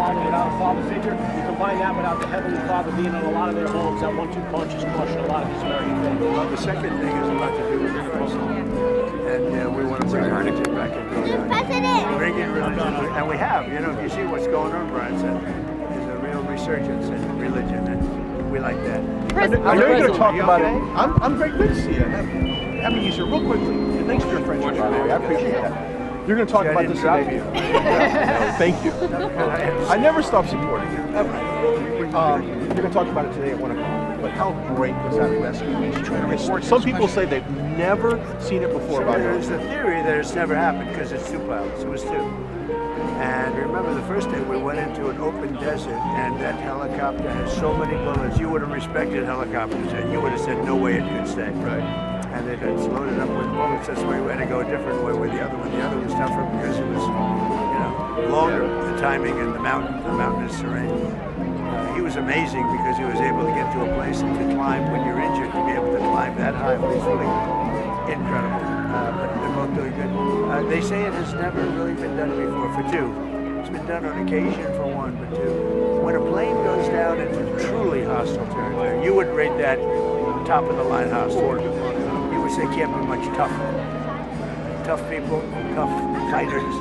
father figure. You combine that without the Heavenly Father being in a lot of their homes, that 1-2 punch is crushing a lot of these American families. Well, the second thing is a lot to do with Christ. And we want to bring religion back into it. Bring in religion. And we have. You know, if you see what's going on, Brian said, there's a real resurgence in religion, and we like that. I know you're going to talk about it. Okay? I'm very good to see you. Happy Easter. Real quickly, and thanks for your friendship, by the way. I appreciate that. You're going to talk about this today. No, thank you. I never stop supporting you, ever. You're going to talk about it today at 1 o'clock. But how great was that rescue? Some people say they've never seen it before. So there's the theory that it's never happened because it's 2 pilots. It was 2. And remember, the first day we went into an open desert, and that helicopter has so many bullets. You would have respected helicopters, and you would have said no way it could stay. Right. And it's loaded up with bullets. That's why we had to go a different way with the other one. The other was tougher because it was, you know, longer. The timing and the mountainous terrain. He was amazing because he was able to get to a place and to climb when you're injured. To be able to climb that high was really incredible. But they're both doing good. They say it has never really been done before for 2. It's been done on occasion for 1, but 2. When a plane goes down into truly hostile territory, you would rate that top of the line hostile. You would say can't be much tougher. Tough people, tough fighters,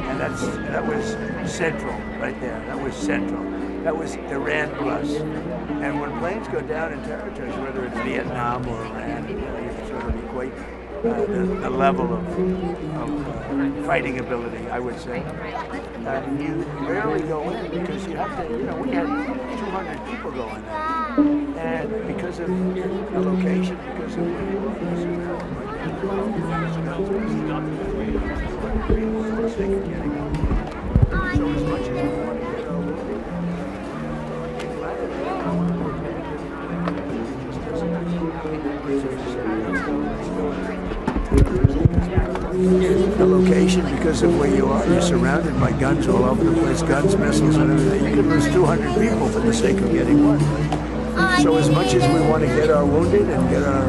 and that was central right there. That was central. That was Iran plus. And when planes go down in territories, whether it's Vietnam or Iran, you can sort of equate the level of fighting ability, I would say. You rarely go in because you have to, you know, we had 200 people go in there. And because of the location, because of where you so as much as you want to get over, the location, because of where you are, you're surrounded by guns all over the place, guns, missiles, and everything. You could lose 200 people for the sake of getting one. So as much as we want to get our wounded and get our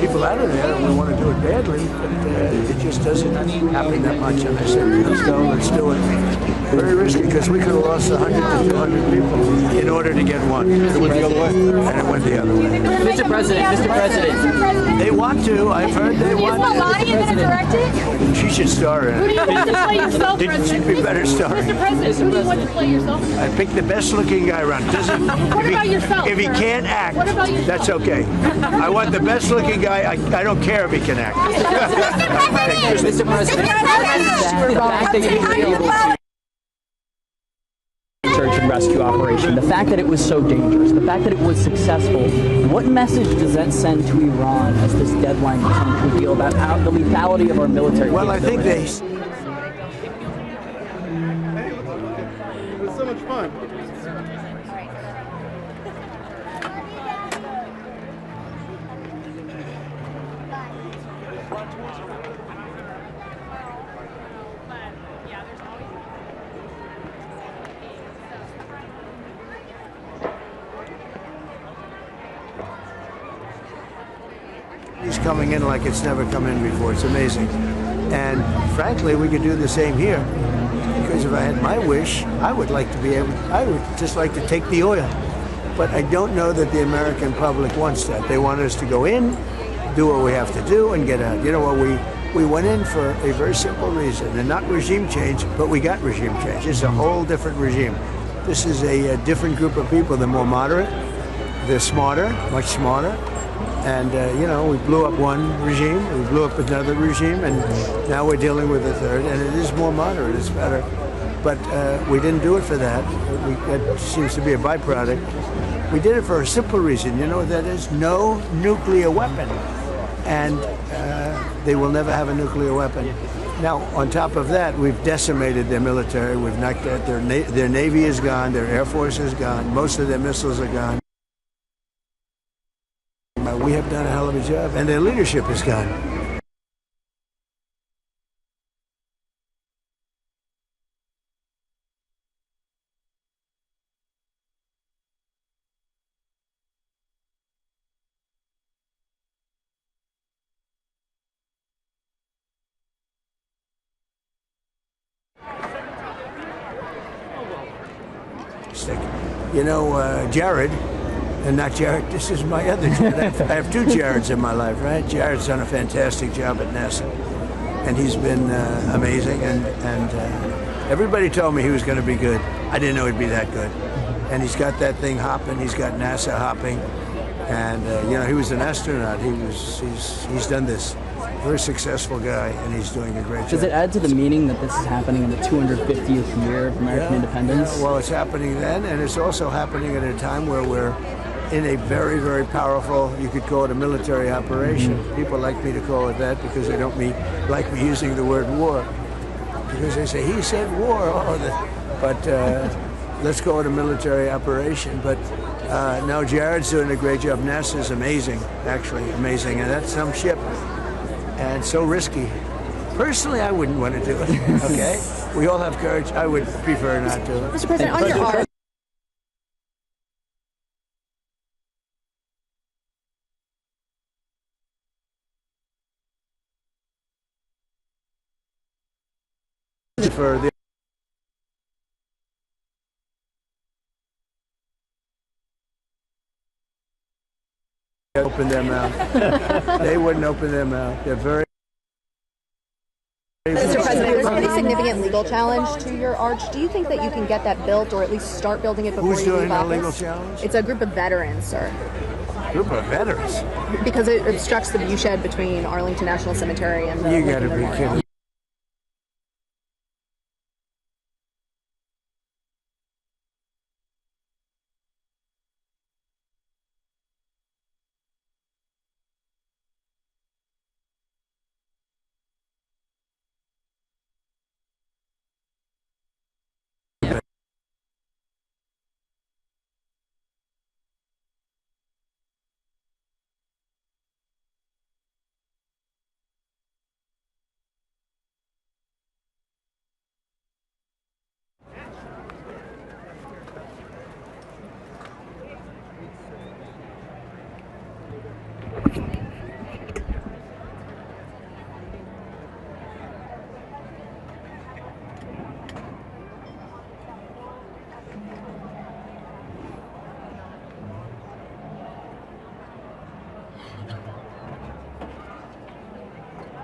people out of there, and we want to do it badly, but it just doesn't happen that much. And I said, let's go, let's do it. Very risky, because we could have lost 100 to 200 people in order to get one. It went the other way. And it went the other way. Mr. President. They want to. I've heard they want to. Melania going to direct it? She should star in it. Who do you want to play yourself, President? She'd be better starring. Mr. President, who do you want to play yourself? I pick the best looking guy around. What about yourself? If he can't act, What about yourself? that's okay. I want the best looking guy. I don't care if he can act. Mr. President, the fact that you were able to search and rescue operation, the fact that it was so dangerous, the fact that it was successful, what message does that send to Iran as this deadline becomes revealed about the lethality of our military? Well, I think they... It was so much fun. He's coming in like it's never come in before. It's amazing. And frankly, we could do the same here. Because if I had my wish, I would like to be able, I would just like to take the oil. But I don't know that the American public wants that. They want us to go in, do what we have to do, and get out. You know what, we went in for a very simple reason, and not regime change, but we got regime change. It's a whole different regime. This is a different group of people. They're more moderate, they're smarter, much smarter. And, you know, we blew up one regime, we blew up another regime, and now we're dealing with a third, and it is more moderate, it's better. But we didn't do it for that. That seems to be a byproduct. We did it for a simple reason. You know what that is? No nuclear weapon. And they will never have a nuclear weapon. Now, on top of that, we've decimated their military. We've knocked out their Navy is gone, their Air Force is gone, most of their missiles are gone. We have done a hell of a job, and their leadership is gone. You know, Jared, and not Jared, this is my other Jared. I have two Jareds in my life, right? Jared's done a fantastic job at NASA, and he's been amazing, and everybody told me he was going to be good. I didn't know he'd be that good. And he's got that thing hopping, he's got NASA hopping, and you know, he was an astronaut. He's done this. Very successful guy, and he's doing a great job. Does it add to the meaning that this is happening in the 250th year of American independence? Yeah, well, it's happening then, and it's also happening at a time where we're in a very, very powerful, you could call it a military operation. People like me to call it that because they don't like me using the word war. Because they say, he said war. But let's call it a military operation. But no, Jared's doing a great job. NASA's amazing, actually amazing, and that's some ship. And so risky. Personally, I wouldn't want to do it, okay? We all have courage. I would prefer not to. Mr. President, on your arm. For the open their mouth. They wouldn't open their mouth. They're very. Mr. President, there's a pretty significant legal challenge to your arch. Do you think that you can get that built, or at least start building it before you leave office? Who's doing a legal challenge? It's a group of veterans, sir. Group of veterans? Because it obstructs the viewshed between Arlington National Cemetery and the You gotta be kidding.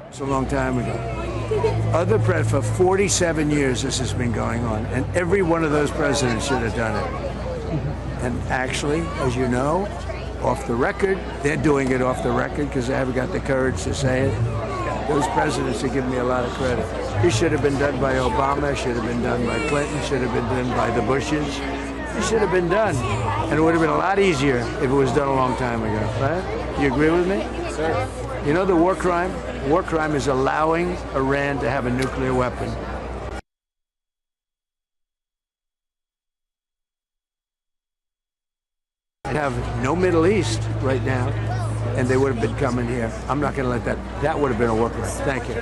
It's a long time ago. For 47 years this has been going on, and every one of those presidents should have done it. And actually, as you know, off the record, they're doing it off the record because they haven't got the courage to say it. Those presidents are giving me a lot of credit. This should have been done by Obama, should have been done by Clinton, should have been done by the Bushes. It should have been done. And it would have been a lot easier if it was done a long time ago, right? You agree with me? Sir. You know the war crime? War crime is allowing Iran to have a nuclear weapon. And have no Middle East right now. and they would have been coming here. I'm not going to let that. That would have been a workaround. Thank you.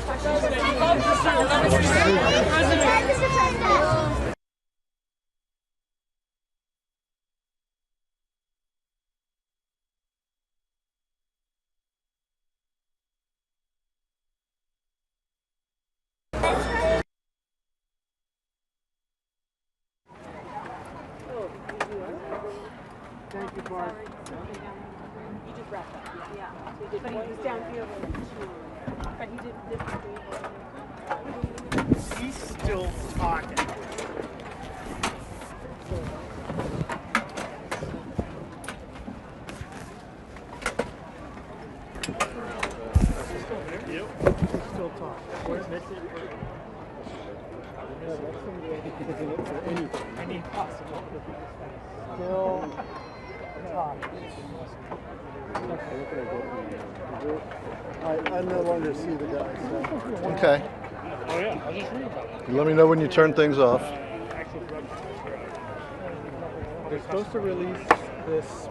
Thank you, Bart. You just wrapped up. Yeah. But he was downfield. But he did this. He's still talking. Still talking. Any possible. Still talking. I no longer see the guys. So. Okay. Oh yeah, I'll just read about it. Let me know when you turn things off. They're supposed to release this